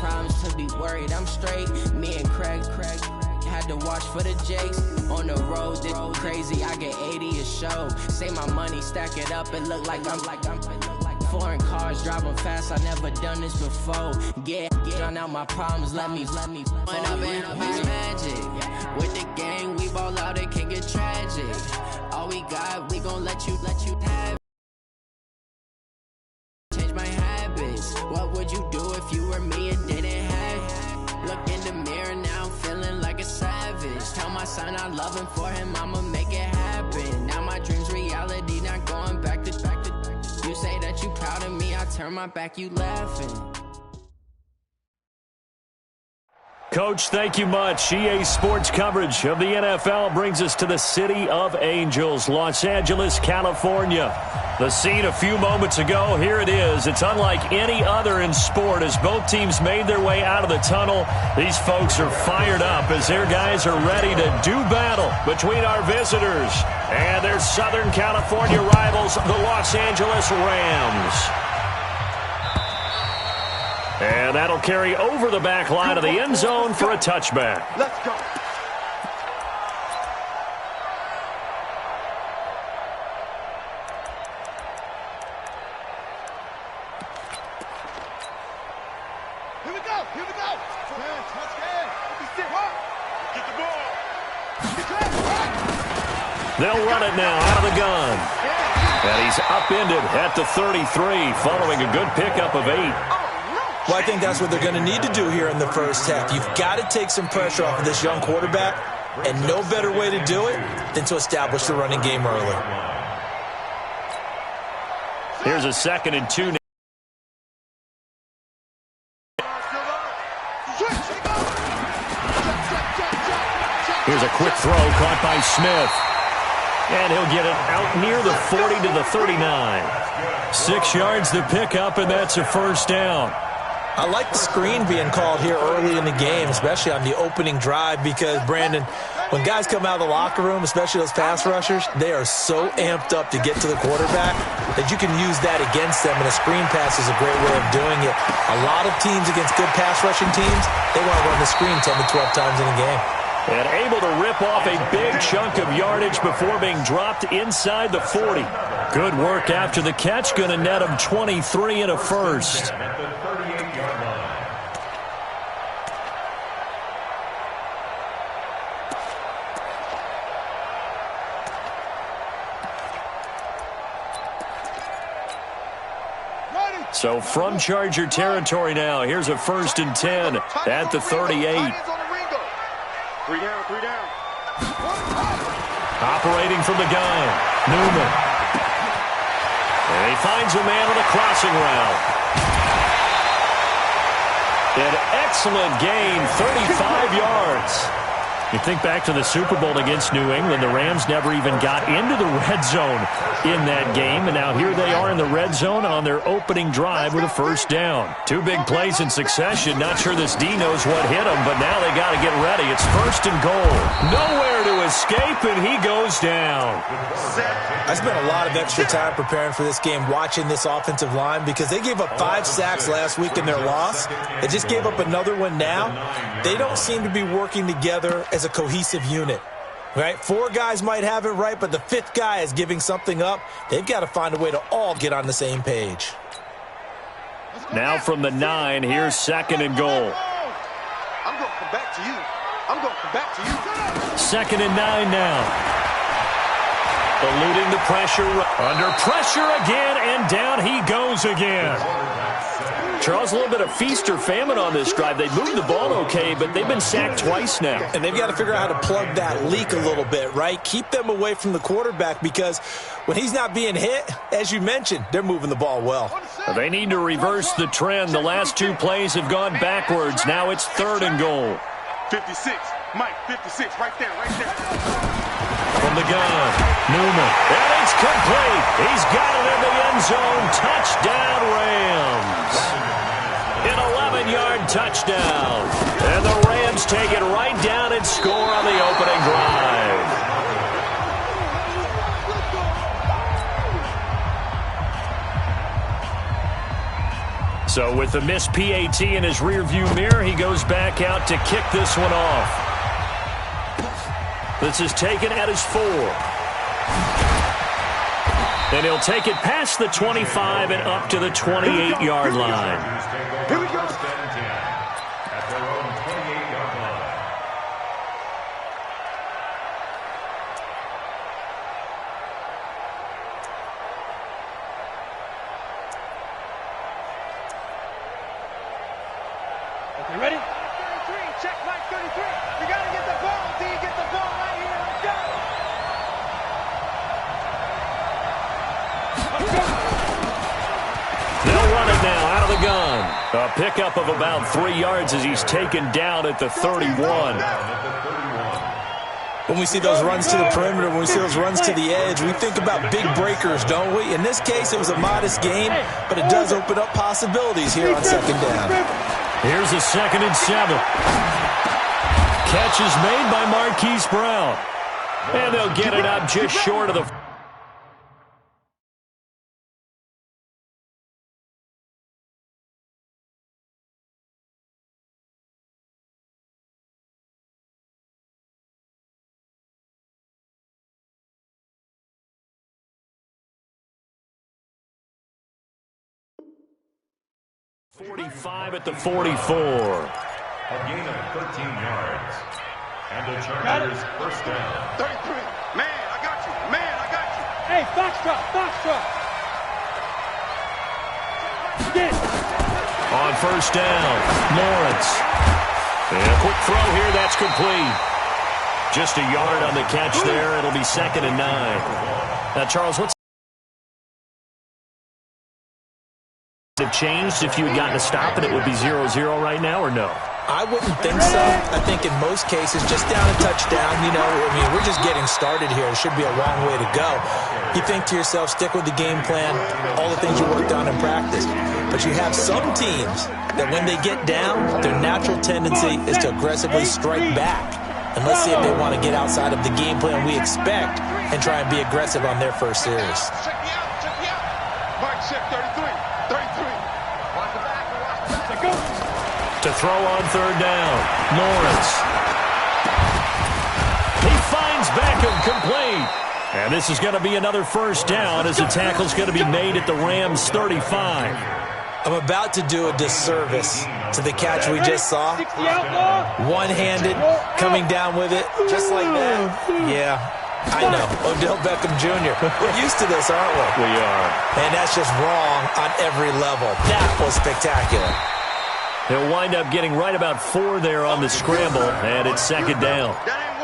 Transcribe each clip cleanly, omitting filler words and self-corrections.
problems to be worried. I'm straight. Me and Craig had to watch for the Jakes. On the road, this crazy. I get 80 a show. Say my money, stack it up. It look like I'm foreign cars driving fast. I never done this before. Get out my problems. Let me. When up and it's magic. With the gang, we ball out. It can get tragic. All we got, we gon' let you have. Change my habits. What would you do if you were me and didn't have? Look in the mirror now, I'm feeling like a savage. Tell my son I love him, for him I'ma make it happen. Now my dream's reality, not going back to. You say that you proud of me, I turn my back, you laughing. Coach, thank you much. EA Sports coverage of the NFL brings us to the City of Angels, Los Angeles, California. The scene a few moments ago, here it is. It's unlike any other in sport as both teams made their way out of the tunnel. These folks are fired up as their guys are ready to do battle between our visitors and their Southern California rivals, the Los Angeles Rams. And that'll carry over the back line of the end zone for a touchback. Let's go. Here we go. Here we go. Get the ball. They'll run it now out of the gun. And he's upended at the 33 following a good pickup of 8. Well, I think that's what they're going to need to do here in the first half. You've got to take some pressure off of this young quarterback, and no better way to do it than to establish the running game early. Here's a 2nd and 2. Here's a quick throw caught by Smith. And he'll get it out near the 40 to the 39. 6 yards the pickup, and that's a first down. I like the screen being called here early in the game, especially on the opening drive, because, Brandon, when guys come out of the locker room, especially those pass rushers, they are so amped up to get to the quarterback that you can use that against them, and a screen pass is a great way of doing it. A lot of teams against good pass rushing teams, they want to run the screen 10 to 12 times in a game. And able to rip off a big chunk of yardage before being dropped inside the 40. Good work after the catch, going to net him 23 and a first. So from Charger territory now, here's a 1st and 10 at the 38. 3 down. Operating from the gun, Newman. And he finds a man on a crossing route. An excellent gain, 35 yards. You think back to the Super Bowl against New England, the Rams never even got into the red zone in that game, and now here they are in the red zone on their opening drive with a first down. 2 big plays in succession. Not sure this D knows what hit him, but now they got to get ready. It's 1st and goal. Nowhere to escape, and he goes down. I spent a lot of extra time preparing for this game, watching this offensive line, because they gave up 5 sacks last week in their loss. They just gave up another one now. They don't seem to be working together as a cohesive unit. Right? 4 guys might have it right, but the 5th guy is giving something up. They've got to find a way to all get on the same page. Now from the 9, here's 2nd and goal. I'm going to come back to you. 2nd and 9 now. Eluding the pressure. Under pressure again, and down he goes again. Charles, a little bit of feast or famine on this drive. They moved the ball okay, but they've been sacked twice now. And they've got to figure out how to plug that leak a little bit, right? Keep them away from the quarterback, because when he's not being hit, as you mentioned, they're moving the ball well. They need to reverse the trend. The last 2 plays have gone backwards. Now it's 3rd and goal. 56. Mike, 56. Right there. From the gun, Newman. And it's complete. He's got it in the end zone. Touchdown, Rams. An 11-yard touchdown. And the Rams take it right down and score on the opening drive. So with the missed PAT in his rearview mirror, he goes back out to kick this one off. This is taken at his 4. And he'll take it past the 25 and up to the 28-yard line. Here we go. At their own 28-yard line. Okay, ready? 33, check Mike 33. You got to get the ball, D. Get the ball right here. Let's go. They'll run it now out of the gun. A pickup of about 3 yards as he's taken down at the 31. When we see those runs to the perimeter, when we see those runs to the edge, we think about big breakers, don't we? In this case, it was a modest gain, but it does open up possibilities here on second down. Here's a 2nd and 7. Catch is made by Marquise Brown. And they'll get it up just short of the... .45 at the 44. A gain of 13 yards. And the Chargers first down. 33. Man, I got you. Man, I got you. Hey, foxtrot, foxtrot. Get it. On first down, Lawrence. And a quick throw here, that's complete. Just a yard on the catch there. It'll be 2nd and 9. Now, Charles, what's have changed if you had gotten a stop and it would be 0-0 right now, or no? I wouldn't think so. I think in most cases, just down a touchdown, you know, I mean, we're just getting started here. It should be a long way to go. You think to yourself, stick with the game plan, all the things you worked on in practice. But you have some teams that when they get down, their natural tendency is to aggressively strike back. And let's see if they want to get outside of the game plan we expect and try and be aggressive on their first series. Check me out. Check me out. Mike, check 33. 33. Watch the back. Watch the back. Go. To throw on third down, Lawrence. He finds Beckham complete. And this is going to be another first down as the tackle's going to be made at the Rams' 35. I'm about to do a disservice to the catch we just saw. One-handed, coming down with it, just like that. Yeah, I know. Odell Beckham Jr. We're used to this, aren't we? We are. And that's just wrong on every level. That was spectacular. He'll wind up getting right about 4 there on the scramble, and it's 2nd down.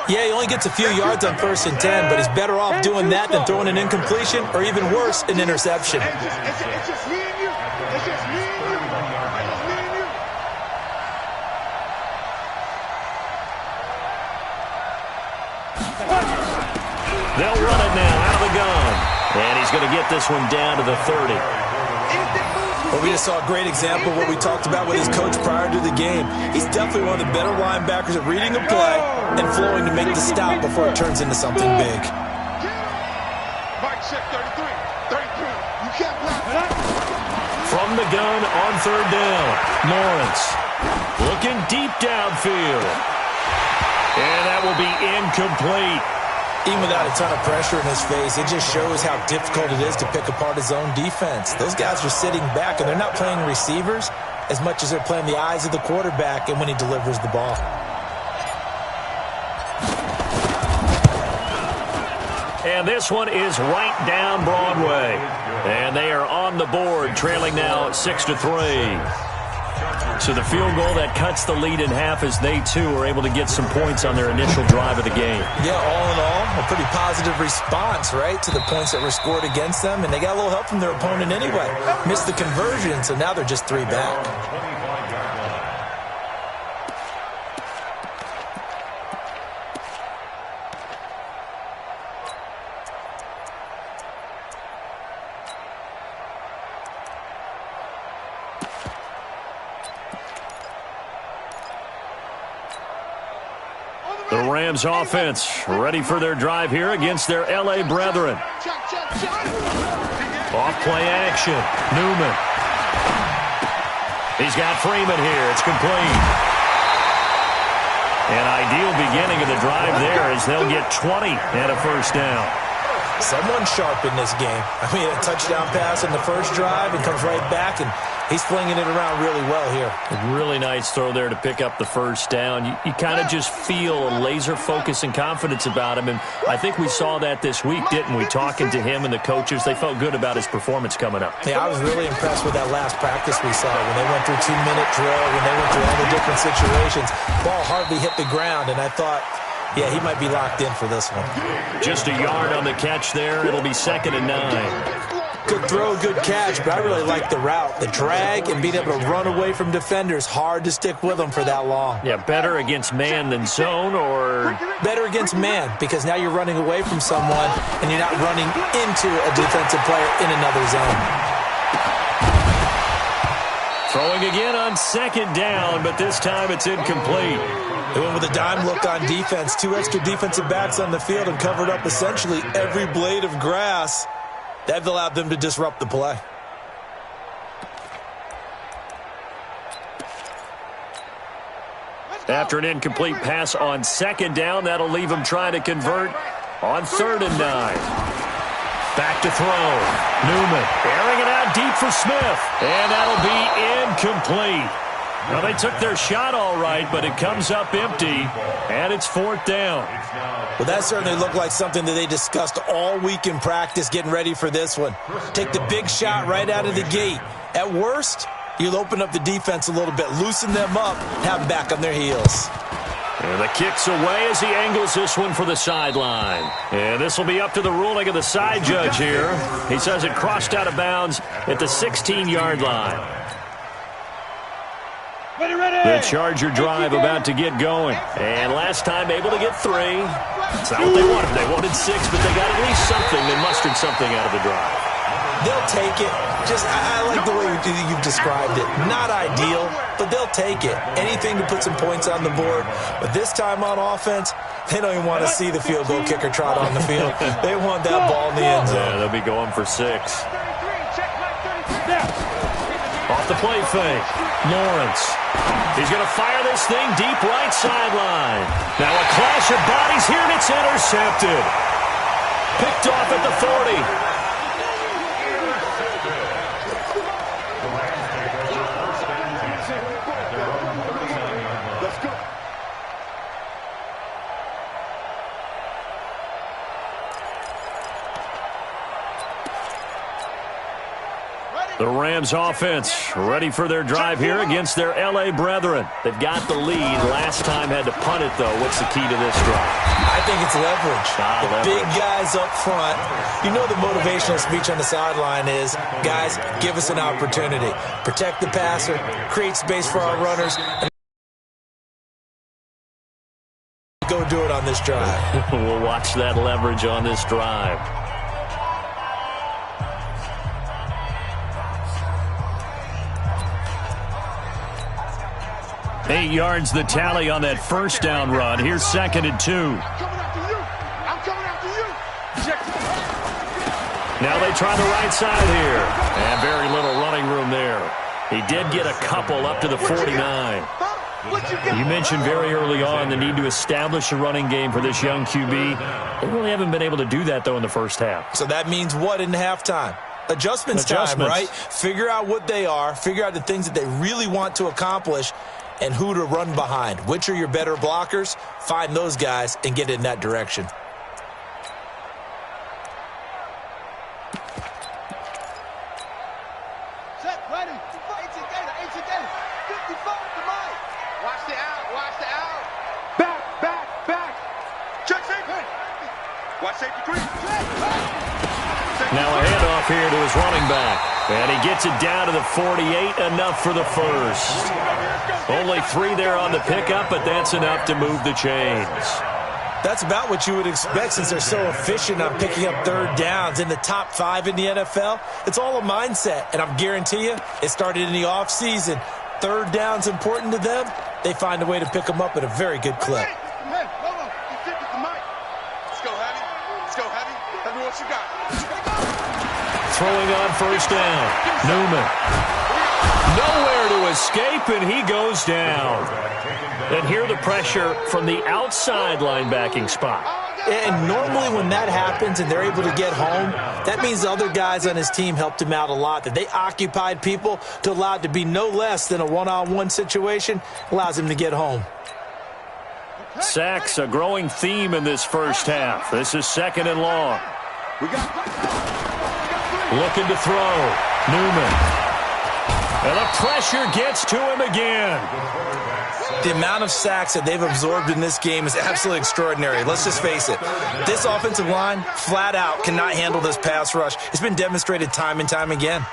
Yeah, he only gets a few yards on 1st and 10, but he's better off doing that than throwing an incompletion or even worse, an interception. It's just me and you. It's just me and you. It's just me and you. They'll run it now out of the gun. And he's going to get this one down to the 30. Well, we just saw a great example of what we talked about with his coach prior to the game. He's definitely one of the better linebackers at reading a play and flowing to make the stop before it turns into something big. Mike, check 33. 33. You can't block. From the gun on third down, Lawrence looking deep downfield. And that will be incomplete. Even without a ton of pressure in his face, it just shows how difficult it is to pick apart his own defense. Those guys are sitting back, and they're not playing receivers as much as they're playing the eyes of the quarterback and when he delivers the ball. And this one is right down Broadway. And they are on the board, trailing now 6-3. So the field goal that cuts the lead in half as they, too, are able to get some points on their initial drive of the game. Yeah, all in all, a pretty positive response, right, to the points that were scored against them. And they got a little help from their opponent anyway. Missed the conversion, so now they're just 3 back. The Rams offense ready for their drive here against their L.A. brethren. Off play action. Newman. He's got Freeman here. It's complete. An ideal beginning of the drive there as they'll get 20 and a first down. Someone sharp in this game. I mean, a touchdown pass in the first drive and comes right back, and he's flinging it around really well here. A really nice throw there to pick up the first down. You kind of just feel a laser focus and confidence about him, and I think we saw that this week, didn't we? Talking to him and the coaches, they felt good about his performance coming up. Yeah, I was really impressed with that last practice we saw when they went through 2-minute drill, when they went through all the different situations. Ball hardly hit the ground, and I thought, yeah, he might be locked in for this one. Just a yard on the catch there. It'll be 2nd and 9. Good throw, good catch, but I really like the route. The drag and being able to run away from defenders, hard to stick with them for that long. Yeah, better against man than zone, or? Better against man, because now you're running away from someone and you're not running into a defensive player in another zone. Throwing again on 2nd down, but this time it's incomplete. They went with a dime look on defense. 2 extra defensive backs on the field and covered up essentially every blade of grass. That allowed them to disrupt the play. After an incomplete pass on 2nd down, that'll leave them trying to convert on 3rd and 9. Back to throw. Newman airing it out deep for Smith. And that'll be incomplete. Well, they took their shot all right, but it comes up empty, and it's 4th down. Well, that certainly looked like something that they discussed all week in practice getting ready for this one. Take the big shot right out of the gate. At worst, you'll open up the defense a little bit, loosen them up, have them back on their heels. And the kick's away as he angles this one for the sideline. And this will be up to the ruling of the side judge here. He says it crossed out of bounds at the 16-yard line. The Charger drive about to get going. And last time able to get 3. It's not what they wanted. They wanted 6, but they got at least something. They mustered something out of the drive. They'll take it. I like the way you've described it. Not ideal, but they'll take it. Anything to put some points on the board. But this time on offense, they don't even want to see the field goal kicker trot on the field. They want that ball in the end zone. Yeah, they'll be going for 6. Off the play fake. Lawrence. He's going to fire this thing deep right sideline. Now a clash of bodies here, and it's intercepted. Picked off at the 40. The Rams offense ready for their drive here against their L.A. brethren. They've got the lead. Last time had to punt it, though. What's the key to this drive? I think it's leverage. The big guys up front. You know the motivational speech on the sideline is, guys, give us an opportunity. Protect the passer, create space for our runners, and go do it on this drive. We'll watch that leverage on this drive. 8 yards the tally on that first down run. Here's 2nd and 2. Now they try the right side here. And very little running room there. He did get a couple up to the 49. You mentioned very early on the need to establish a running game for this young QB. They really haven't been able to do that, though, in the first half. So that means what in halftime? Adjustments time, right? Figure out what they are. Figure out the things that they really want to accomplish and who to run behind. Which are your better blockers? Find those guys and get in that direction. Set, ready. 18 Gator. 55 to mine. Watch the out. Back. Check safety. Watch safety 3. Now a handoff here to his running back. And he gets it down to the 48, enough for the first. Only 3 there on the pickup, but that's enough to move the chains. That's about what you would expect since they're so efficient on picking up third downs in the top 5 in the NFL. It's all a mindset, and I guarantee you it started in the offseason. Third down's important to them. They find a way to pick them up at a very good clip. Let's go, Hattie. Tell me what you got. Throwing on first down. Newman. Nowhere to escape, and he goes down. And here the pressure from the outside linebacking spot. And normally when that happens and they're able to get home, that means the other guys on his team helped him out a lot, that they occupied people to allow it to be no less than a one-on-one situation, allows him to get home. Sacks, a growing theme in this first half. This is 2nd and long. Looking to throw. Newman. And the pressure gets to him again. The amount of sacks that they've absorbed in this game is absolutely extraordinary. Let's just face it. This offensive line, flat out, cannot handle this pass rush. It's been demonstrated time and time again.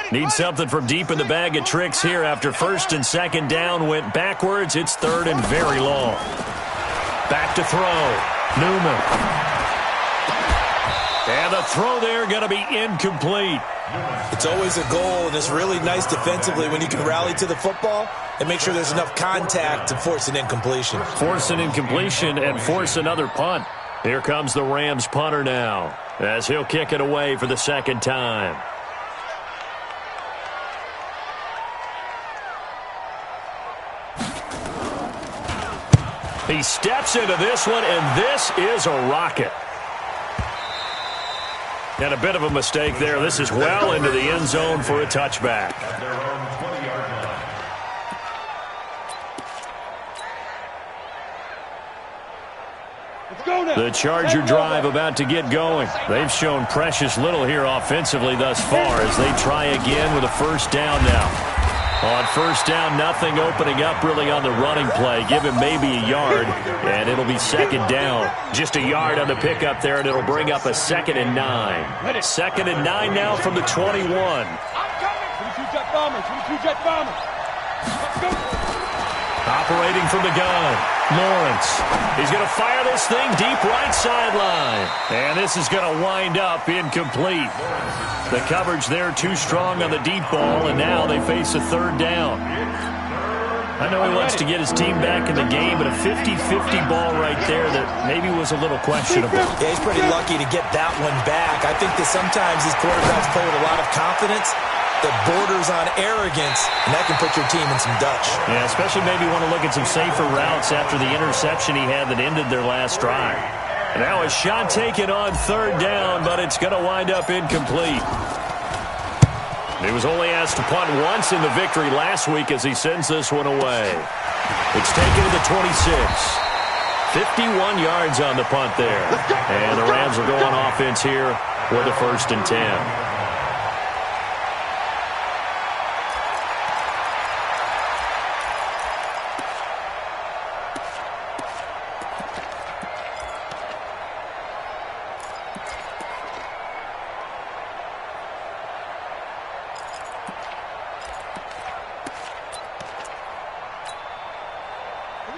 Need something from deep in the bag of tricks here after 1st and 2nd down went backwards. It's 3rd and very long. Back to throw. Newman. And the throw there going to be incomplete. It's always a goal, and it's really nice defensively when you can rally to the football and make sure there's enough contact to force an incompletion. Force an incompletion and force another punt. Here comes the Rams punter now as he'll kick it away for the 2nd time. He steps into this one, and this is a rocket. And a bit of a mistake there. This is well into the end zone for a touchback. The Charger drive about to get going. They've shown precious little here offensively thus far as they try again with a 1st down now. On 1st down, nothing opening up really on the running play. Give him maybe a yard, and it'll be 2nd down. Just a yard on the pickup there, and it'll bring up a 2nd and 9. 2nd and 9 now from the 21. Operating from the gun, Lawrence. He's going to fire this thing deep right sideline. And this is going to wind up incomplete. The coverage there too strong on the deep ball, and now they face a 3rd down. I know he wants to get his team back in the game, but a 50-50 ball right there that maybe was a little questionable. Yeah, he's pretty lucky to get that one back. I think that sometimes these quarterbacks play with a lot of confidence that borders on arrogance, and that can put your team in some Dutch. Yeah, especially maybe want to look at some safer routes after the interception he had that ended their last drive. Now a shot taken on 3rd down, but it's going to wind up incomplete. He was only asked to punt once in the victory last week as he sends this one away. It's taken to the 26. 51 yards on the punt there. And the Rams will go on offense here with a 1st and 10.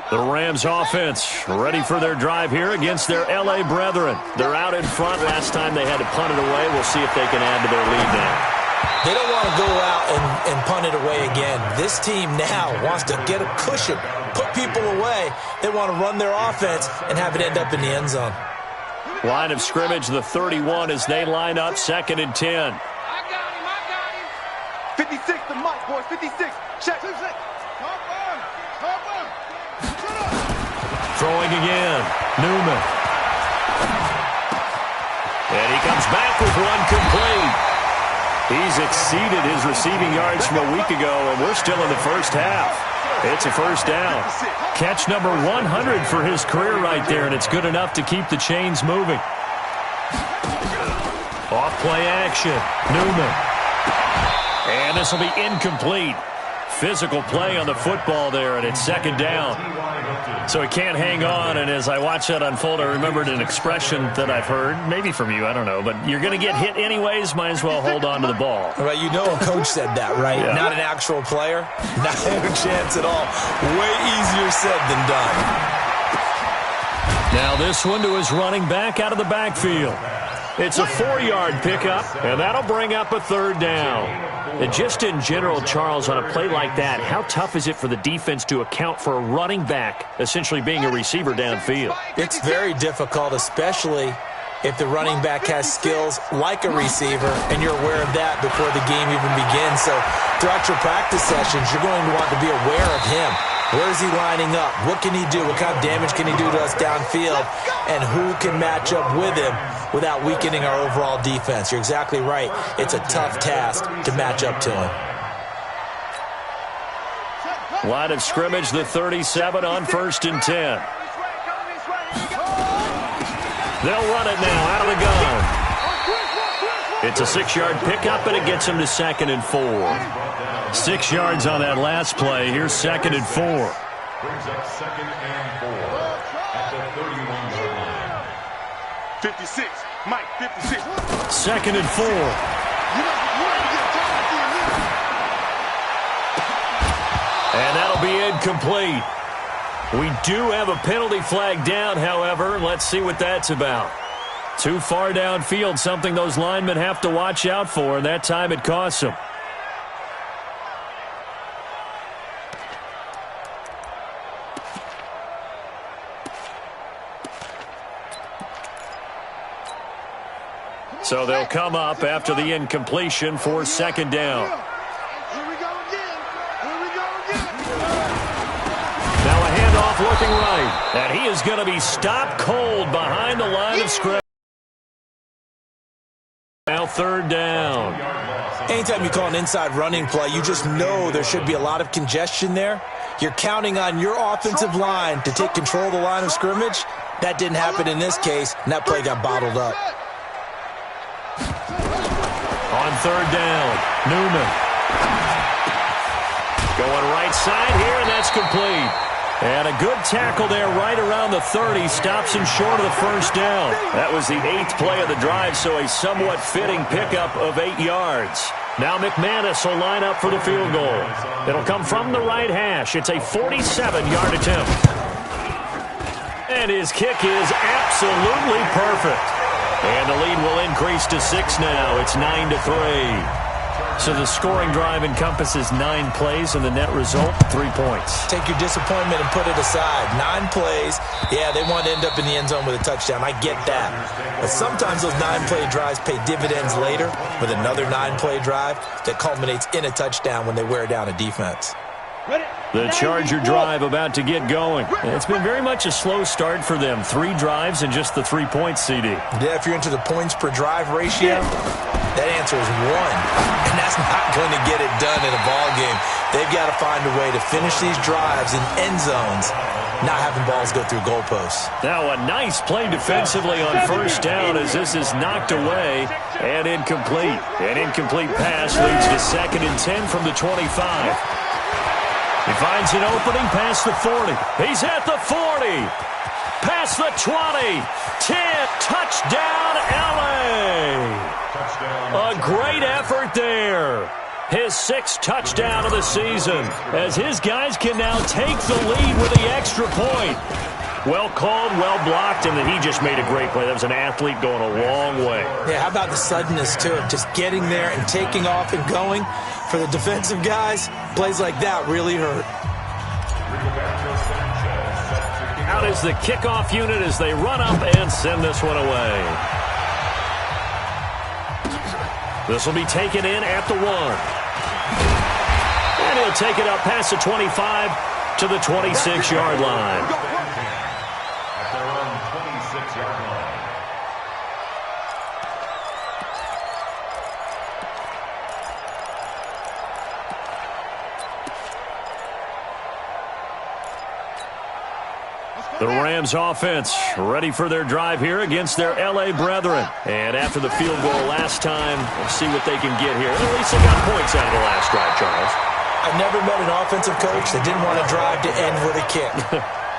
The Rams offense ready for their drive here against their L.A. brethren. They're out in front. Last time they had to punt it away. We'll see if they can add to their lead now. They don't want to go out and punt it away again. This team now wants to get a cushion, put people away. They want to run their offense and have it end up in the end zone. Line of scrimmage, the 31 as they line up, 2nd and 10. I got him. 56 to Mike, boys. 56. Check. Throwing again. Newman. And he comes back with one complete. He's exceeded his receiving yards from a week ago, and we're still in the first half. It's a 1st down. Catch number 100 for his career right there, and it's good enough to keep the chains moving. Off play action. Newman. And this will be incomplete. Physical play on the football there, and it's 2nd down. So he can't hang on, and as I watch that unfold, I remembered an expression that I've heard, maybe from you, I don't know, but you're going to get hit anyways, might as well hold on to the ball. Right, you know a coach said that, right? Yeah. Not an actual player. Not a chance at all. Way easier said than done. Now this one to his running back out of the backfield. It's a 4-yard pickup, and that'll bring up a 3rd down. And just in general, Charles, on a play like that, how tough is it for the defense to account for a running back essentially being a receiver downfield? It's very difficult, especially if the running back has skills like a receiver, and you're aware of that before the game even begins. So throughout your practice sessions, you're going to want to be aware of him. Where is he lining up? What can he do? What kind of damage can he do to us downfield? And who can match up with him without weakening our overall defense? You're exactly right. It's a tough task to match up to him. Line of scrimmage, the 37 on 1st and 10. They'll run it now out of the gun. It's a 6-yard pickup, and it gets him to 2nd and 4. 6 yards on that last play. Here's 2nd and 4. Brings up 2nd and 4 at the 31-yard line. 56. Mike, 56. 2nd and 4. And that'll be incomplete. We do have a penalty flag down, however. Let's see what that's about. Too far downfield, something those linemen have to watch out for, and that time it costs them. So they'll come up after the incompletion for 2nd down. Now a handoff looking right, and he is going to be stopped cold behind the line of scrimmage. Now 3rd down. Anytime you call an inside running play, you just know there should be a lot of congestion there. You're counting on your offensive line to take control of the line of scrimmage. That didn't happen in this case, and that play got bottled up. On 3rd down, Newman. Going right side here, and that's complete. And a good tackle there right around the 30. Stops him short of the 1st down. That was the 8th play of the drive, so a somewhat fitting pickup of 8 yards. Now McManus will line up for the field goal. It'll come from the right hash. It's a 47-yard attempt. And his kick is absolutely perfect. And the lead will increase to 6 now. It's 9-3. So the scoring drive encompasses 9 plays, and the net result, 3 points. Take your disappointment and put it aside. 9 plays. Yeah, they want to end up in the end zone with a touchdown. I get that. But sometimes those 9-play drives pay dividends later with another 9-play drive that culminates in a touchdown when they wear down a defense. The Charger drive about to get going. It's been very much a slow start for them. 3 drives and just the 3 points, CD. Yeah, if you're into the points per drive ratio, that answer is 1. And that's not going to get it done in a ball game. They've got to find a way to finish these drives in end zones, not having balls go through goalposts. Now a nice play defensively on 1st down as this is knocked away and incomplete. An incomplete pass leads to 2nd and 10 from the 25. He finds an opening past the 40. He's at the 40. Past the 20. 10. Touchdown, L.A. A great effort there. His 6th touchdown of the season as his guys can now take the lead with the extra point. Well called, well blocked, and then he just made a great play. That was an athlete going a long way. Yeah, how about the suddenness, too, of just getting there and taking off and going? For the defensive guys, plays like that really hurt. Out is the kickoff unit as they run up and send this one away. This will be taken in at the 1. And he'll take it up past the 25 to the 26-yard line. At their own 26-yard line. The Rams offense ready for their drive here against their L.A. brethren. And after the field goal last time, we'll see what they can get here. At least they got points out of the last drive, Charles. I've never met an offensive coach that didn't want to drive to end with a kick.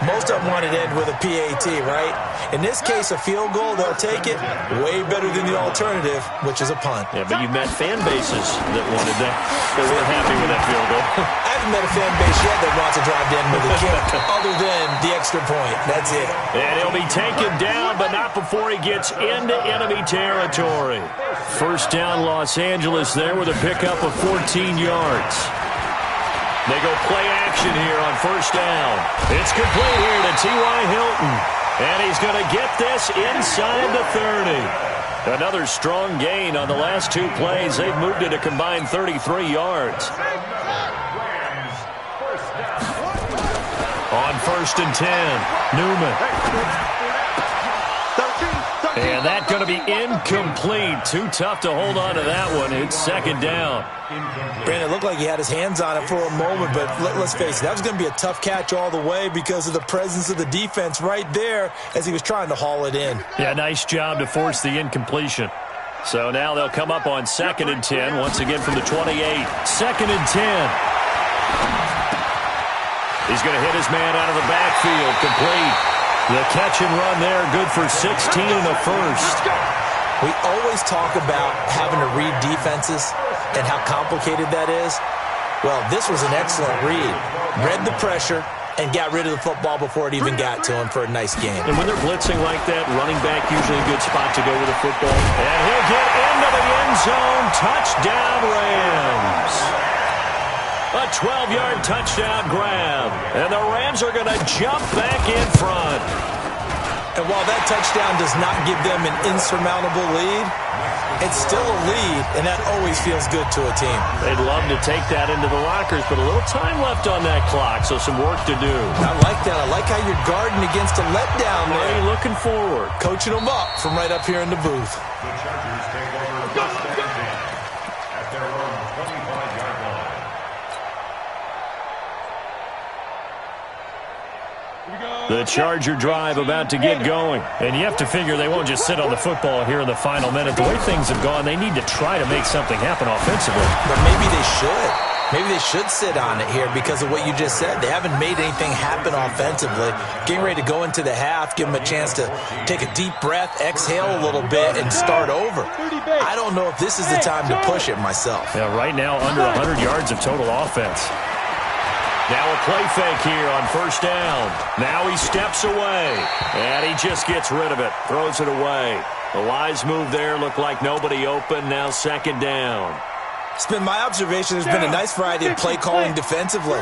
Most of them wanted to end with a PAT, right? In this case, a field goal, they'll take it. Way better than the alternative, which is a punt. Yeah, but you've met fan bases that wanted that. They weren't happy with that field goal. haven't met a fan base yet that wants to drive to end with a kick other than the extra point. That's it. And he'll be taken down, but not before he gets into enemy territory. First down, Los Angeles there with a pickup of 14 yards. They go play action here on first down. It's complete here to T.Y. Hilton. And he's going to get this inside the 30. Another strong gain on the last two plays. They've moved it a combined 33 yards. On first and 10, Newman. And that's going to be incomplete. Too tough to hold on to that one. It's second down. Brandon, it looked like he had his hands on it for a moment, but let's face it, that was going to be a tough catch all the way because of the presence of the defense right there as he was trying to haul it in. Yeah, nice job to force the incompletion. So now they'll come up on second and 10, once again from the 28. Second and 10. He's going to hit his man out of the backfield, complete. The catch and run there, good for 16 and a first. We always talk about having to read defenses and how complicated that is. Well, this was an excellent read. Read the pressure and got rid of the football before it even got to him for a nice game. And when they're blitzing like that, running back usually a good spot to go with the football. And he'll get into the end zone. Touchdown, Rams. A 12-yard touchdown grab. And the Rams are going to jump back in front. And while that touchdown does not give them an insurmountable lead, it's still a lead, and that always feels good to a team. They'd love to take that into the lockers, but a little time left on that clock, so some work to do. I like that. I like how you're guarding against a letdown there. Hey, looking forward. Coaching them up from right up here in the booth. The Chargers take over first and 10 at their own 25-yard line. The Charger drive about to get going. And you have to figure they won't just sit on the football here in the final minute. The way things have gone, they need to try to make something happen offensively. But maybe they should. Maybe they should sit on it here because of what you just said. They haven't made anything happen offensively. Getting ready to go into the half, give them a chance to take a deep breath, exhale a little bit, and start over. I don't know if this is the time to push it myself. Yeah, right now under 100 yards of total offense. Now a play fake here on first down. Now he steps away, and he just gets rid of it, throws it away. The wise move there, looked like nobody open. Now second down. It's been my observation there's been a nice variety of play calling defensively.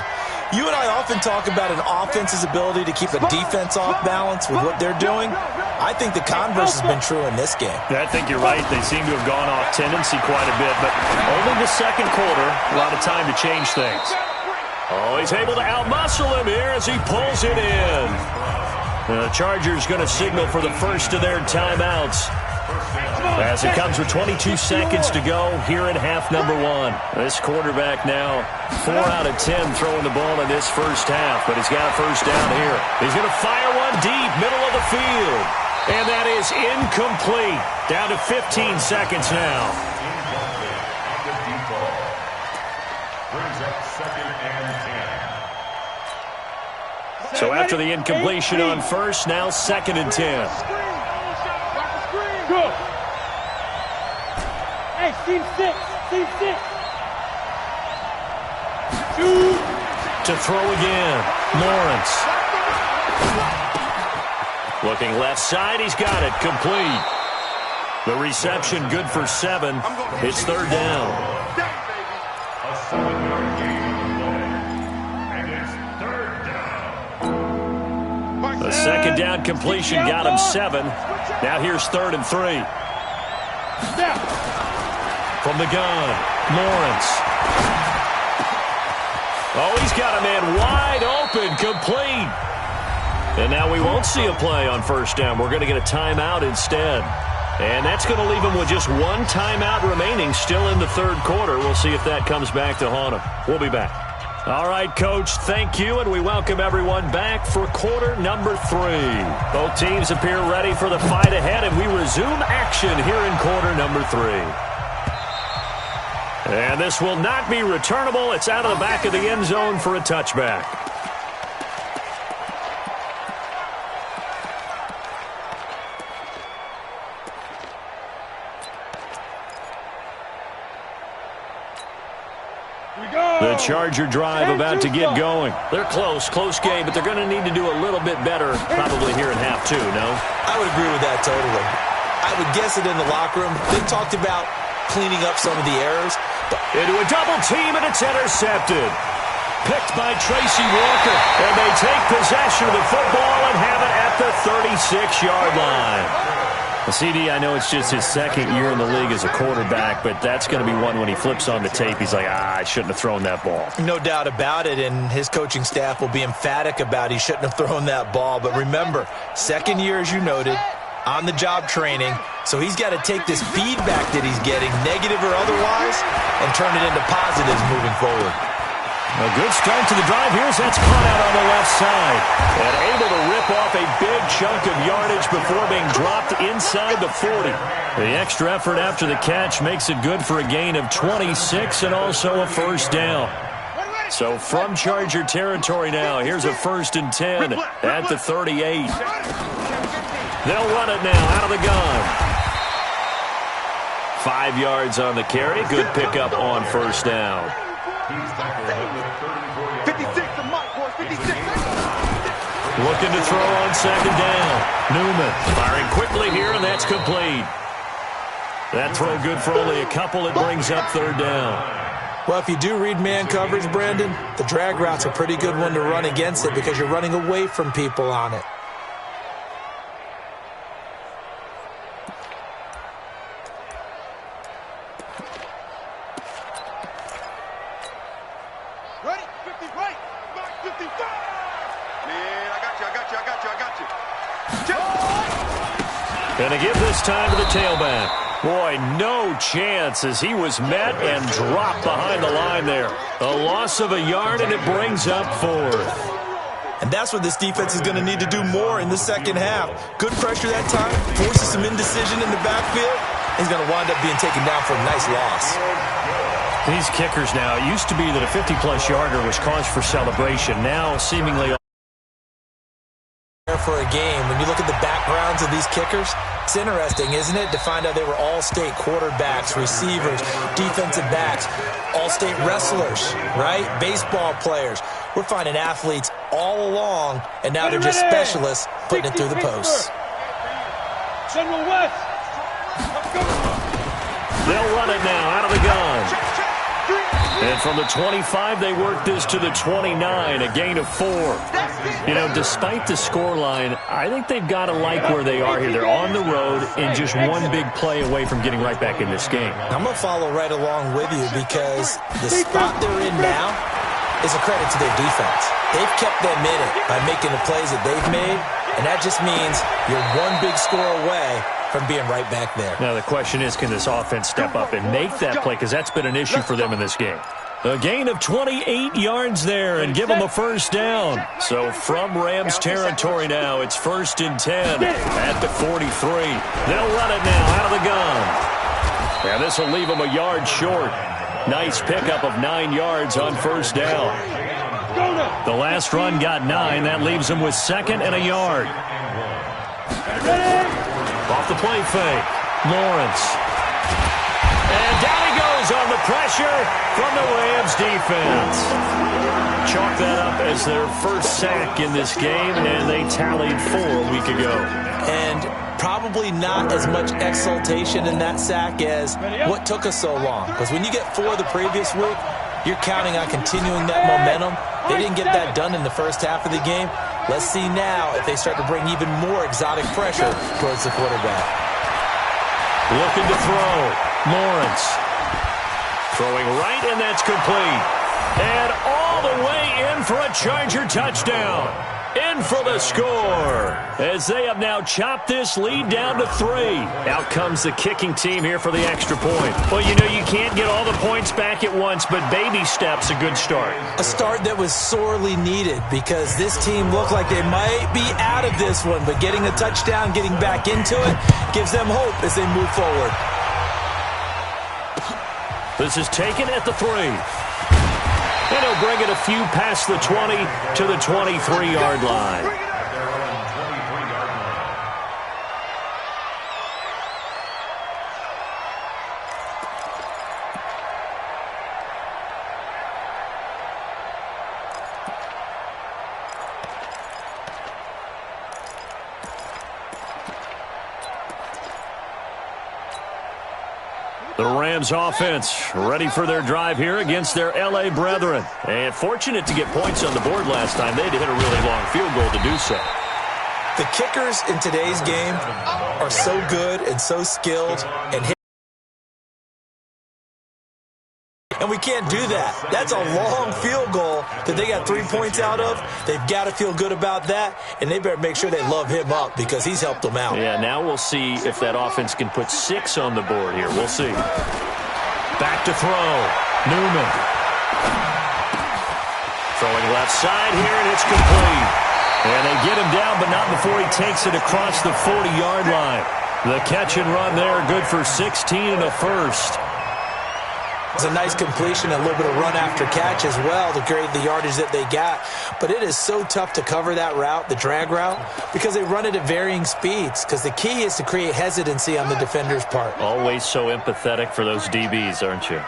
You and I often talk about an offense's ability to keep a defense off balance with what they're doing. I think the converse has been true in this game. Yeah, I think you're right. They seem to have gone off tendency quite a bit, but only the second quarter, a lot of time to change things. Oh, he's able to outmuscle him here as he pulls it in. The Chargers going to signal for the first of their timeouts as it comes with 22 seconds to go here in half number one. This quarterback now 4 out of 10 throwing the ball in this first half, but he's got a first down here. He's going to fire one deep, middle of the field. And that is incomplete. Down to 15 seconds now. Brings up second and 10. So after the incompletion on first, now second and 10. Go. Hey, team 6. Team 6. To throw again, Lawrence. Looking left side, he's got it, complete. The reception good for 7. It's third down. A 7-yard gain on the play. And it's third down. The second down completion got him 7. Now here's third and 3. From the gun, Lawrence. Oh, he's got a man wide open, complete. And now we won't see a play on first down. We're going to get a timeout instead. And that's going to leave him with just one timeout remaining still in the third quarter. We'll see if that comes back to haunt him. We'll be back. All right, Coach, thank you, and we welcome everyone back for quarter number 3. Both teams appear ready for the fight ahead, and we resume action here in quarter number 3. And this will not be returnable. It's out of the back of the end zone for a touchback. The Charger drive about to get going. They're close game, but they're going to need to do a little bit better probably here in half 2, no? I would agree with that totally. I would guess it in the locker room. They talked about cleaning up some of the errors. Into a double team, and it's intercepted. Picked by Tracy Walker, and they take possession of the football and have it at the 36-yard line. CD, I know it's just his second year in the league as a quarterback, but that's going to be one when he flips on the tape. He's like, I shouldn't have thrown that ball. No doubt about it, and his coaching staff will be emphatic about he shouldn't have thrown that ball. But remember, second year, as you noted, on-the-job training, so he's got to take this feedback that he's getting, negative or otherwise, and turn it into positives moving forward. A good start to the drive. Here's that's caught out on the left side. And able to rip off a big chunk of yardage before being dropped inside the 40. The extra effort after the catch makes it good for a gain of 26 and also a first down. So from Charger territory now, here's a 1st and 10 at the 38. They'll run it now out of the gun. 5 yards on the carry. Good pickup on first down. 56 to Mike, boys, 56. Looking to throw on second down. Newman firing quickly here, and that's complete. That throw good for only a couple. It brings up 3rd down. Well, if you do read man coverage, Brandon, the drag route's a pretty good one to run against it because you're running away from people on it. Ready? 50 right. Back 55. Man, I got you. Going to give this time to the tailback. Boy, no chance as he was met and dropped behind the line there. A loss of a yard, and it brings up 4th. And that's what this defense is going to need to do more in the second half. Good pressure that time, forces some indecision in the backfield. He's going to wind up being taken down for a nice loss. These kickers now, it used to be that a 50-plus yarder was cause for celebration. Now, seemingly for a game. When you look at the backgrounds of these kickers, it's interesting, isn't it, to find out they were all-state quarterbacks, receivers, defensive backs, all-state wrestlers, right? Baseball players. We're finding athletes all along, and now they're just specialists putting it through the posts. General West. They'll run it now out of the gun. And from the 25, they work this to the 29, a gain of 4. You know, despite the scoreline, I think they've got to like where they are here. They're on the road and just one big play away from getting right back in this game. I'm going to follow right along with you because the spot they're in now is a credit to their defense. They've kept them in it by making the plays that they've made, and that just means you're one big score away from being right back there. Now the question is, can this offense step up and make that play? Because that's been an issue for them in this game. A gain of 28 yards there and give them a first down. So from Rams territory now, it's 1st and 10 at the 43. They'll run it now out of the gun. And this will leave them a yard short. Nice pickup of 9 yards on first down. The last run got 9. That leaves them with 2nd and a yard. Off the play fake, Lawrence. And down he goes on the pressure from the Rams defense. Chalk that up as their first sack in this game, and they tallied 4 a week ago. And probably not as much exultation in that sack as what took us so long. Because when you get 4 the previous week, you're counting on continuing that momentum. They didn't get that done in the first half of the game. Let's see now if they start to bring even more exotic pressure towards the quarterback. Looking to throw. Lawrence. Throwing right, and that's complete. And all the way in for a Charger touchdown. In for the score as they have now chopped this lead down to 3. Out comes the kicking team here for the extra point. Well, you know, you can't get all the points back at once, but baby steps, a good start. A start that was sorely needed because this team looked like they might be out of this one, but getting a touchdown, getting back into it, gives them hope as they move forward. This is taken at the 3. And he'll bring it a few past the 20 to the 23-yard line. The Rams offense ready for their drive here against their L.A. brethren. And fortunate to get points on the board last time. They had to hit a really long field goal to do so. The kickers in today's game are so good and so skilled and we can't do that. That's a long field goal that they got 3 points out of. They've got to feel good about that, and they better make sure they love him up because he's helped them out. Yeah, now we'll see if that offense can put 6 on the board here. We'll see. Back to throw. Newman. Throwing left side here, and it's complete. And they get him down, but not before he takes it across the 40-yard line. The catch and run there, good for 16 and a first. It's a nice completion, a little bit of run after catch as well to create the yardage that they got. But it is so tough to cover that route, the drag route, because they run it at varying speeds. Because the key is to create hesitancy on the defender's part. Always so empathetic for those DBs, aren't you?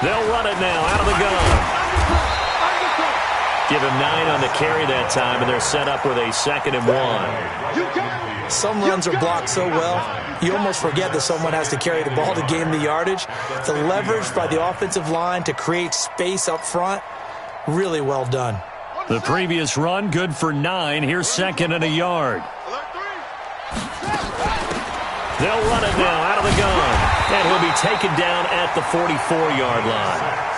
They'll run it now out of the gun. Give him 9 on the carry that time, and they're set up with a 2nd and 1. Some runs are blocked so well, you almost forget that someone has to carry the ball to gain the yardage. The leverage by the offensive line to create space up front, really well done. The previous run, good for 9. Here's 2nd and a yard. They'll run it now out of the gun, and he'll be taken down at the 44-yard line.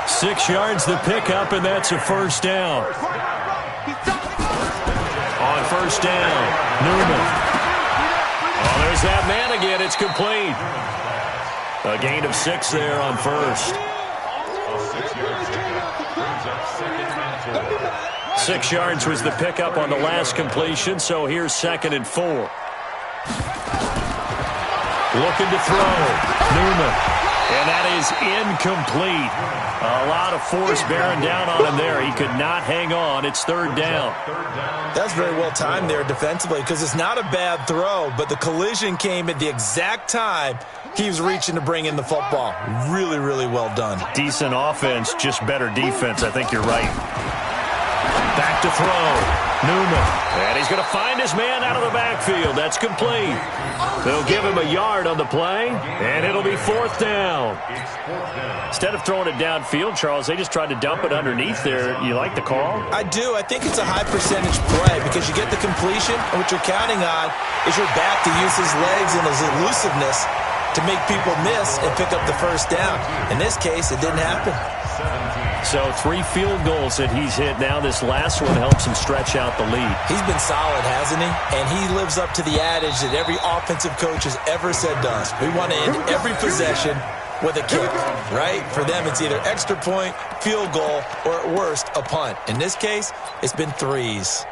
6 yards the pickup, and that's a first down. On first down, Newman. Oh, there's that man again. It's complete. A gain of 6 there on first. 6 yards was the pickup on the last completion, so here's 2nd and 4. Looking to throw. Newman. And that is incomplete. A lot of force bearing down on him there. He could not hang on. It's 3rd down. That's very well timed there defensively because it's not a bad throw, but the collision came at the exact time he was reaching to bring in the football. Really, really well done. Decent offense, just better defense. I think you're right. Back to throw. Newman. And he's going to find his man out of the backfield. That's complete. They'll give him a yard on the play, and it'll be 4th down. Instead of throwing it downfield, Charles, they just tried to dump it underneath there. You like the call? I do. I think it's a high percentage play because you get the completion, and what you're counting on is your back to use his legs and his elusiveness to make people miss and pick up the first down. In this case, it didn't happen. So 3 field goals that he's hit now. This last one helps him stretch out the lead. He's been solid, hasn't he? And he lives up to the adage that every offensive coach has ever said to us. We want to end every possession with a kick, right? For them, it's either extra point, field goal, or at worst, a punt. In this case, it's been 3s.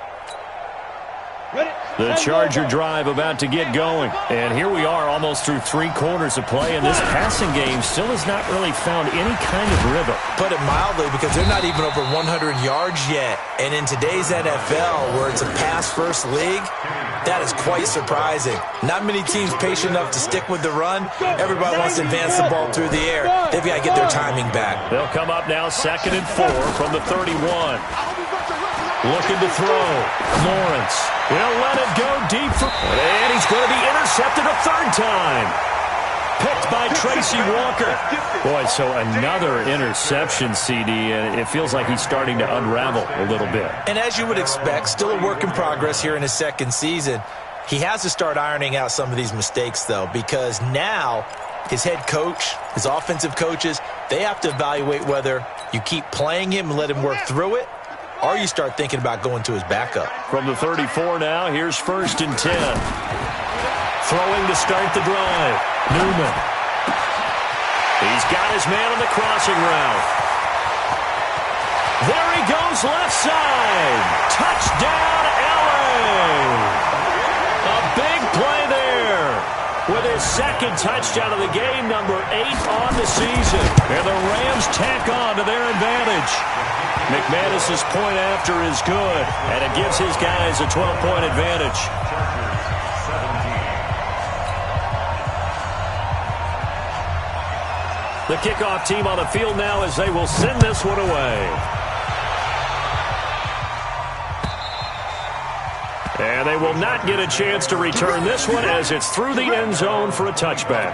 The Charger drive about to get going. And here we are almost through 3 quarters of play, and this passing game still has not really found any kind of rhythm. Put it mildly, because they're not even over 100 yards yet. And in today's NFL, where it's a pass-first league, that is quite surprising. Not many teams patient enough to stick with the run. Everybody wants to advance the ball through the air. They've got to get their timing back. They'll come up now 2nd and 4 from the 31. Looking to throw. Lawrence. He'll let it go deep. And he's going to be intercepted a 3rd time. Picked by Tracy Walker. Boy, so another interception, CD, and it feels like he's starting to unravel a little bit. And as you would expect, still a work in progress here in his 2nd season. He has to start ironing out some of these mistakes, though, because now his head coach, his offensive coaches, they have to evaluate whether you keep playing him and let him work through it, or you start thinking about going to his backup. From the 34 now, here's 1st and 10. Throwing to start the drive. Newman. He's got his man on the crossing route. There he goes left side. Touchdown, LA. A big play there. With his 2nd touchdown of the game, number 8 on the season. And the Rams tack on to their advantage. McManus's point after is good, and it gives his guys a 12-point advantage. The kickoff team on the field now as they will send this one away. And they will not get a chance to return this one as it's through the end zone for a touchback.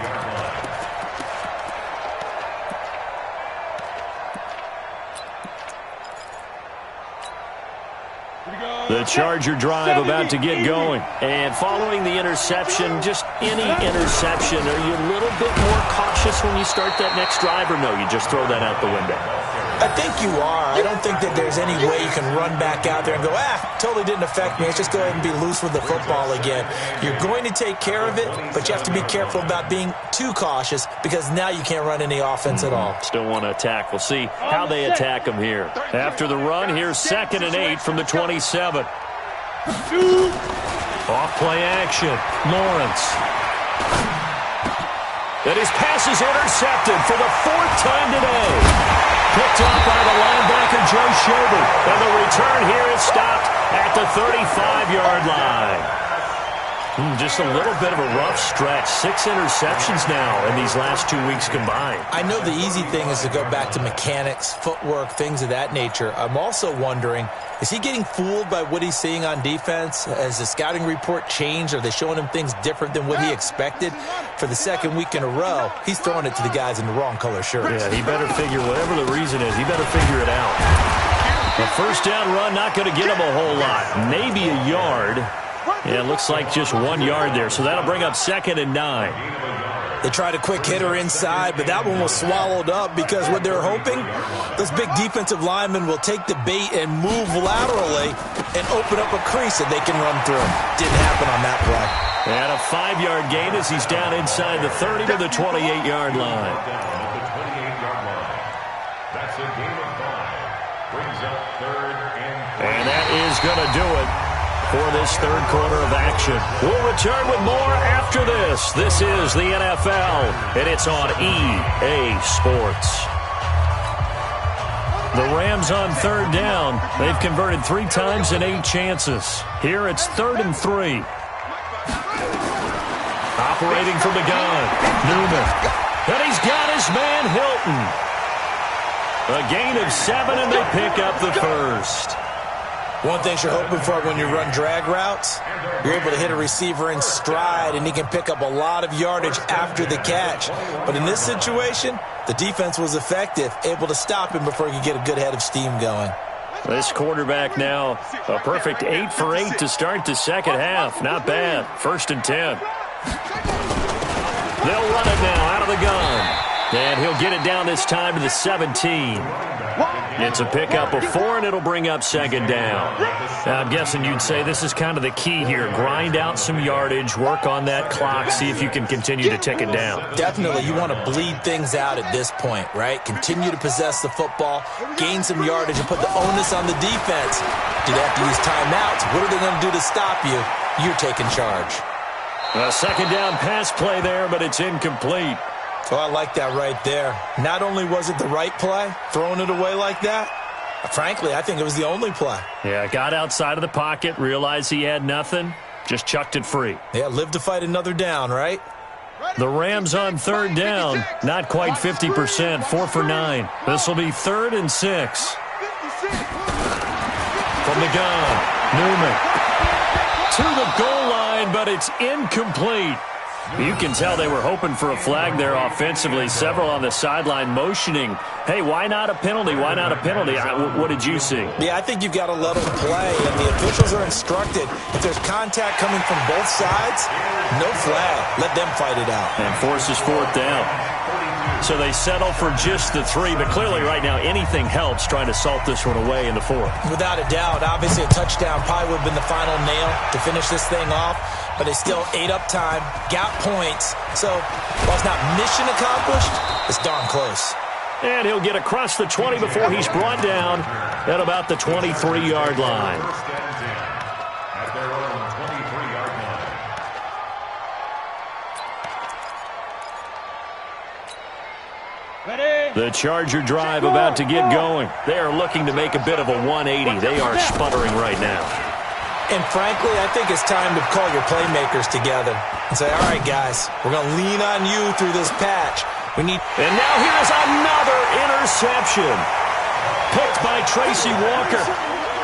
The Charger drive about to get going. And following the interception, just any interception, are you a little bit more cautious when you start that next drive, or no, you just throw that out the window? I think you are. I don't think that there's any way you can run back out there and go, totally didn't affect me. Let's just go ahead and be loose with the football again. You're going to take care of it, but you have to be careful about being too cautious because now you can't run any offense at all. Still want to attack. We'll see how they attack them here. After the run, here's 2nd and 8 from the 27. Off play action. Lawrence. And his pass is intercepted for the 4th time today. Picked up by the linebacker, Joe Schobert. And the return here is stopped at the 35-yard line. Just a little bit of a rough stretch. 6 interceptions now in these last 2 weeks combined. I know the easy thing is to go back to mechanics, footwork, things of that nature. I'm also wondering, is he getting fooled by what he's seeing on defense? Has the scouting report changed? Are they showing him things different than what he expected? For the 2nd week in a row, he's throwing it to the guys in the wrong color shirts. Yeah, he better figure, whatever the reason is, he better figure it out. The first down run not going to get him a whole lot. Maybe a yard. Yeah, it looks like just 1 yard there, so that'll bring up 2nd and 9. They tried a quick hitter inside, but that one was swallowed up because what they're hoping, those big defensive linemen will take the bait and move laterally and open up a crease that they can run through. Didn't happen on that play. And a 5-yard gain as he's down inside the 30 to the 28-yard line. That's a gain of 5. Brings up 3rd and 4. And that is going to do it for this 3rd quarter of action. We'll return with more after this. This is the NFL, and it's on EA Sports. The Rams on 3rd down. They've converted 3 times in 8 chances. Here it's 3rd and 3. Operating from the gun, Newman. And he's got his man, Hilton. A gain of 7, and they pick up the first. One thing you're hoping for when you run drag routes, you're able to hit a receiver in stride, and he can pick up a lot of yardage after the catch. But in this situation, the defense was effective, able to stop him before he could get a good head of steam going. This quarterback now, a perfect 8 for 8 to start the 2nd half. Not bad. 1st and 10. They'll run it now out of the gun. And he'll get it down this time to the 17. It's a pickup of 4, and it'll bring up 2nd down. Now, I'm guessing you'd say this is kind of the key here. Grind out some yardage, work on that clock, see if you can continue to tick it down. Definitely. You want to bleed things out at this point, right? Continue to possess the football, gain some yardage, and put the onus on the defense. Do they have to use timeouts? What are they going to do to stop you? You're taking charge. A 2nd down pass play there, but it's incomplete. Oh, I like that right there. Not only was it the right play, throwing it away like that, frankly, I think it was the only play. Yeah, got outside of the pocket, realized he had nothing, just chucked it free. Yeah, live to fight another down, right? The Rams on 3rd down, not quite 50%, 4 for 9. This will be 3rd and 6. From the gun, Newman. To the goal line, but it's incomplete. You can tell they were hoping for a flag there offensively. Several on the sideline motioning, hey, why not a penalty? Why not a penalty? What did you see? Yeah, I think you've got to let them play, and the officials are instructed. If there's contact coming from both sides, no flag. Let them fight it out. And forces 4th down. So they settle for just the 3, but clearly right now anything helps trying to salt this one away in the 4th. Without a doubt, obviously a touchdown probably would have been the final nail to finish this thing off. But they still ate up time, got points. So, while it's not mission accomplished, it's darn close. And he'll get across the 20 before he's brought down at about the 23-yard line. At their own 23-yard line. The Charger drive about to get going. They are looking to make a bit of a 180. They are sputtering right now. And frankly, I think it's time to call your playmakers together and say, all right, guys, we're going to lean on you through this patch. And now here's another interception. Picked by Tracy Walker.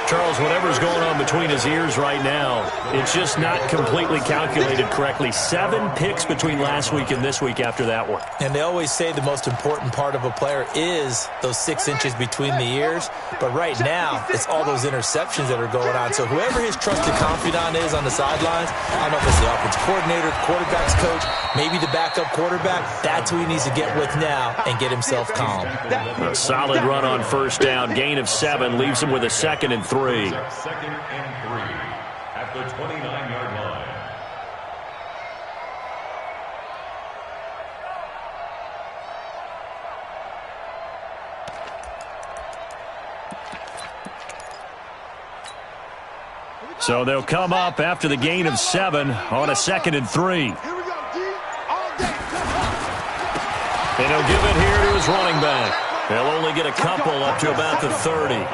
Charles, whatever's going on between his ears right now, it's just not completely calculated correctly. 7 picks between last week and this week after that one. And they always say the most important part of a player is those 6 inches between the ears. But right now, it's all those interceptions that are going on. So whoever his trusted confidant is on the sidelines, I don't know if it's the offensive coordinator, the quarterback's coach, maybe the backup quarterback, that's who he needs to get with now and get himself calm. A solid run on first down. Gain of 7 leaves him with a 2nd and 3. 2nd and 3 at the 29-yard line. So they'll come up after the gain of 7 on a 2nd and 3. And he'll give it here to his running back. They'll only get a couple up to about the 30.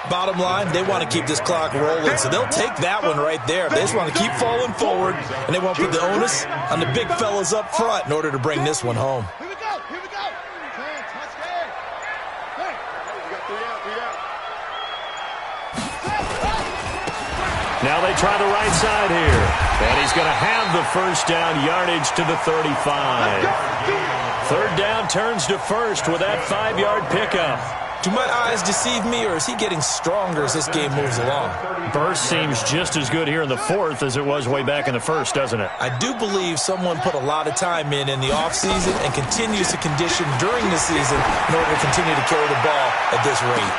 Bottom line, they want to keep this clock rolling, so they'll take that one right there. They just want to keep falling forward, and they want to put the onus on the big fellas up front in order to bring this one home. Here we go. Here we go. Touchdown. Hey. We got 3 out. Now they try the right side here. And he's going to have the first down, yardage to the 35. 3rd down turns to first with that 5-yard pickup. Do my eyes deceive me, or is he getting stronger as this game moves along? Burst seems just as good here in the 4th as it was way back in the 1st, doesn't it? I do believe someone put a lot of time in the offseason and continues to condition during the season in order to continue to carry the ball at this rate.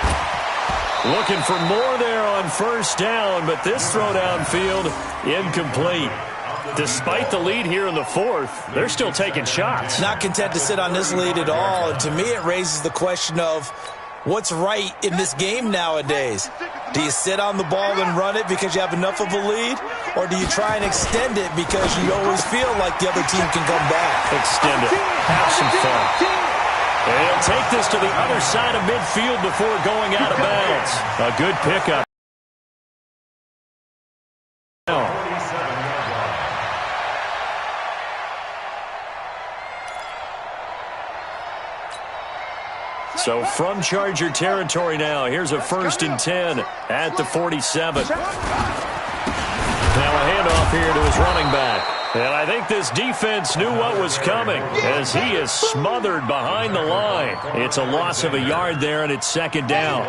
Looking for more there on first down, but this throw downfield incomplete. Despite the lead here in the 4th, they're still taking shots. Not content to sit on this lead at all, and to me it raises the question of what's right in this game nowadays. Do you sit on the ball and run it because you have enough of a lead, or do you try and extend it because you always feel like the other team can come back? Extend it. Have some fun. And he'll take this to the other side of midfield before going out of bounds. A good pickup. So from Charger territory now, here's a 1st and 10 at the 47. Now a handoff here to his running back. And I think this defense knew what was coming as he is smothered behind the line. It's a loss of a yard there, and it's 2nd down.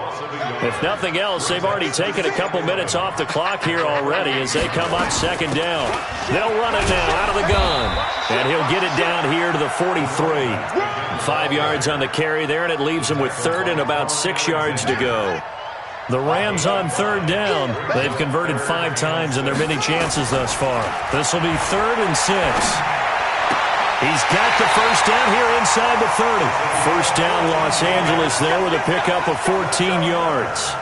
If nothing else, they've already taken a couple minutes off the clock here already as they come up 2nd down. They'll run it now out of the gun. And he'll get it down here to the 43. 5 yards on the carry there, and it leaves him with 3rd and about 6 yards to go. The Rams on 3rd down. They've converted 5 times in their many chances thus far. This will be 3rd and 6. He's got the first down here inside the 30. First down, Los Angeles there with a pickup of 14 yards.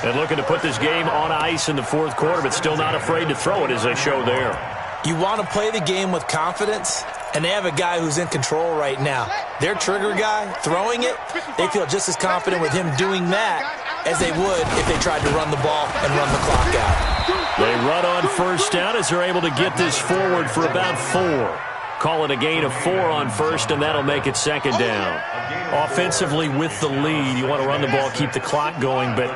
And looking to put this game on ice in the 4th quarter, but still not afraid to throw it as they show there. You want to play the game with confidence, and they have a guy who's in control right now. Their trigger guy, throwing it, they feel just as confident with him doing that as they would if they tried to run the ball and run the clock out. They run on first down as they're able to get this forward for about 4. Call it a gain of 4 on first, and that'll make it 2nd down. Offensively with the lead, you want to run the ball, keep the clock going, but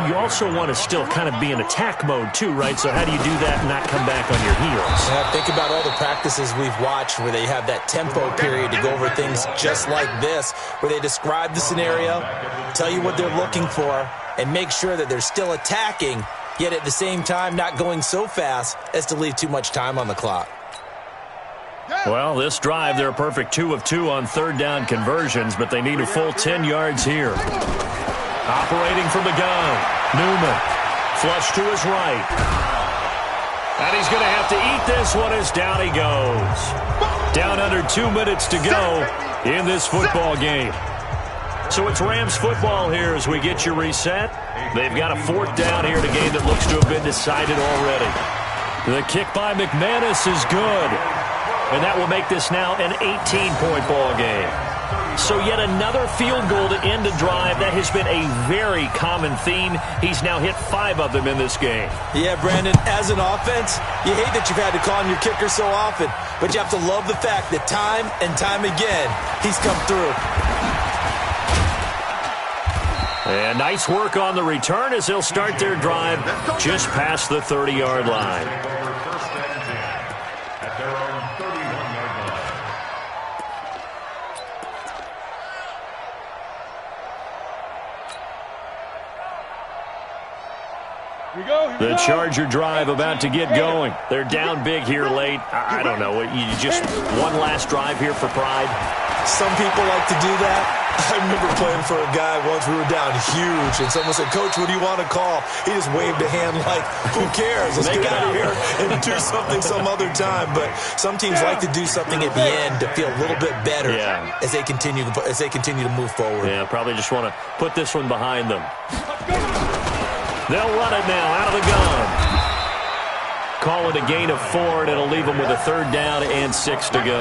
you also want to still kind of be in attack mode too, right? So how do you do that and not come back on your heels? Yeah, think about all the practices we've watched where they have that tempo period to go over things just like this, where they describe the scenario, tell you what they're looking for, and make sure that they're still attacking, yet at the same time not going so fast as to leave too much time on the clock. Well, this drive, they're a perfect 2 of 2 on 3rd down conversions, but they need a full 10 yards here. Operating from the gun, Newman. Flush to his right. And he's going to have to eat this one as down he goes. Down under 2 minutes to go in this football game. So it's Rams football here as we get you reset. They've got a 4th down here in a game that looks to have been decided already. The kick by McManus is good. And that will make this now an 18-point ball game. So yet another field goal to end a drive. That has been a very common theme. He's now hit 5 of them in this game. Yeah, Brandon, as an offense, you hate that you've had to call on your kicker so often, but you have to love the fact that time and time again, he's come through. And nice work on the return as they'll start their drive just past the 30-yard line. Take over first and 10 at their own 31-yard line. The Charger drive about to get going. They're down big here late. I don't know. You just one last drive here for pride. Some people like to do that. I remember playing for a guy once. We were down huge, and someone said, "Coach, what do you want to call?" He just waved a hand like, "Who cares? Let's get out of here and do something some other time." But some teams like to do something at the end to feel a little bit better as they continue to move forward. Yeah, probably just want to put this one behind them. They'll run it now out of the gun. Call it a gain of 4, and it'll leave them with a 3rd down and 6 to go.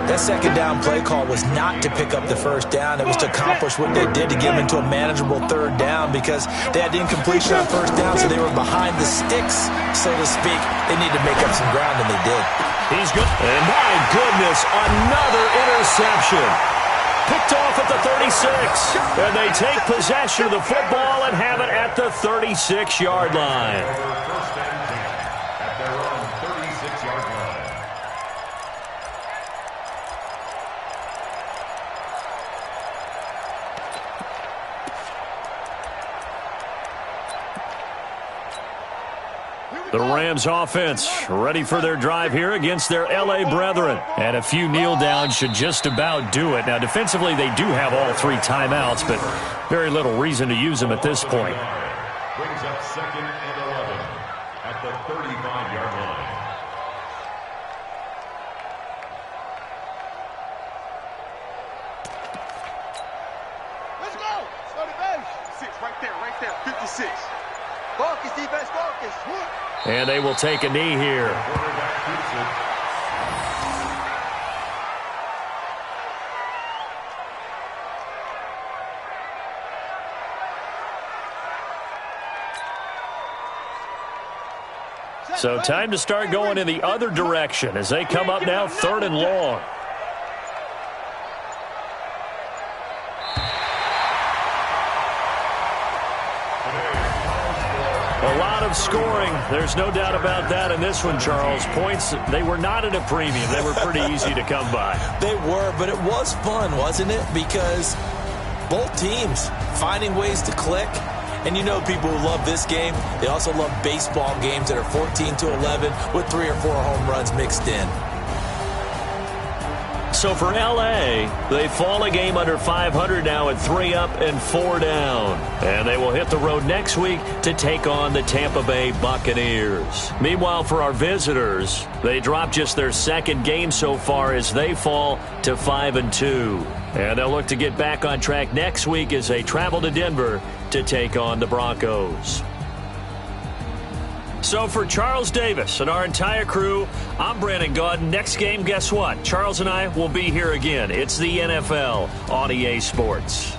That 2nd down play call was not to pick up the 1st down. It was to accomplish what they did to get them into a manageable 3rd down because they had incompletion on 1st down, so they were behind the sticks, so to speak. They needed to make up some ground, and they did. He's good. And my goodness, another interception. Picked off at the 36. And they take possession of the football and have it at the 36-yard line. First and 10 at their own 36-yard line. The Rams offense ready for their drive here against their L.A. brethren. And a few kneel downs should just about do it. Now, defensively, they do have all 3 timeouts, but very little reason to use them at this point. Brings up 2nd and 11 at the 35-yard line. Let's go. Start the bench. 6 right there, 56. Focus, defense, focus. And they will take a knee here. Quarterback keeps it. So time to start going in the other direction as they come up now 3rd and long. A lot of scoring. There's no doubt about that in this one, Charles. Points, they were not at a premium. They were pretty easy to come by. They were, but it was fun, wasn't it? Because both teams finding ways to click. And you know people who love this game, they also love baseball games that are 14-11 with 3 or 4 home runs mixed in. So for L.A., they fall a game under 500 now at 3 up and 4 down. And they will hit the road next week to take on the Tampa Bay Buccaneers. Meanwhile, for our visitors, they drop just their 2nd game so far as they fall to 5-2. And they'll look to get back on track next week as they travel to Denver to take on the Broncos. So for Charles Davis and our entire crew, I'm Brandon Gaudin. Next game, guess what? Charles and I will be here again. It's the NFL on EA Sports.